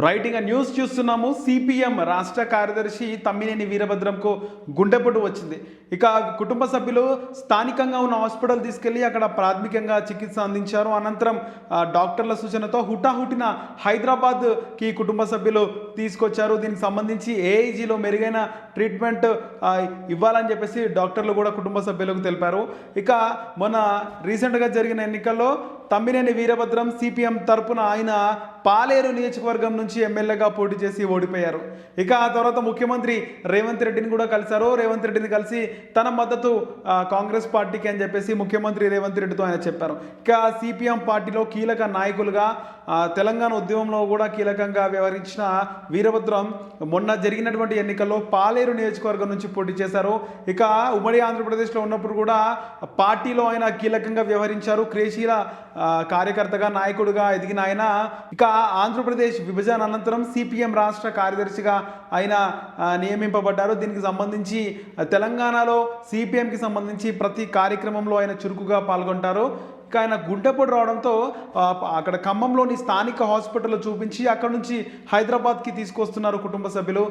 Writing news చూస్తున్నాము. CPM రాష్ట్ర కార్యదర్శి తమ్మినేని వీరభద్రంకు గుండెపోటు వచ్చింది. ఇక కుటుంబ సభ్యులు స్థానికంగా ఉన్న హాస్పిటల్ తీసుకెళ్లి అక్కడ ప్రాథమికంగా చికిత్స అందించారు. అనంతరం డాక్టర్ల సూచనతో హుటాహుటిన హైదరాబాద్కి కుటుంబ సభ్యులు తీసుకొచ్చారు. దీనికి సంబంధించి ఏఐజీలో మెరుగైన ట్రీట్మెంట్ ఇవ్వాలని చెప్పేసి డాక్టర్లు కూడా కుటుంబ సభ్యులకు తెలిపారు. ఇక మొన్న రీసెంట్గా జరిగిన ఎన్నికల్లో తమ్మినేని వీరభద్రం సిపిఎం తరపున ఆయన పాలేరు నియోజకవర్గం నుంచి ఎమ్మెల్యేగా పోటీ చేసి ఓడిపోయారు. ఇక ఆ తర్వాత ముఖ్యమంత్రి రేవంత్ రెడ్డిని కూడా కలిశారు. రేవంత్ రెడ్డిని కలిసి తన మద్దతు కాంగ్రెస్ పార్టీకి అని చెప్పేసి ముఖ్యమంత్రి రేవంత్ రెడ్డితో ఆయన చెప్పారు. ఇక సిపిఎం పార్టీలో కీలక నాయకులుగా తెలంగాణ ఉద్యమంలో కూడా కీలకంగా వ్యవహరించిన వీరభద్రం మొన్న జరిగినటువంటి ఎన్నికల్లో పాలేరు నియోజకవర్గం నుంచి పోటీ చేశారు. ఇక ఉమ్మడి ఆంధ్రప్రదేశ్లో ఉన్నప్పుడు కూడా పార్టీలో ఆయన కీలకంగా వ్యవహరించారు. క్రియాశీల కార్యకర్తగా నాయకుడిగా ఎదిగిన ఆయన ఇక ఆంధ్రప్రదేశ్ విభజన అనంతరం సిపిఎం రాష్ట్ర కార్యదర్శిగా ఆయన నియమింపబడ్డారు. దీనికి సంబంధించి తెలంగాణలో సిపిఎంకి సంబంధించి ప్రతి కార్యక్రమంలో ఆయన చురుకుగా పాల్గొంటారు. ఇక ఆయన గుండెపోటు రావడంతో అక్కడ ఖమ్మంలోని స్థానిక హాస్పిటల్లో చూపించి అక్కడ నుంచి హైదరాబాద్కి తీసుకొస్తున్నారు కుటుంబ సభ్యులు.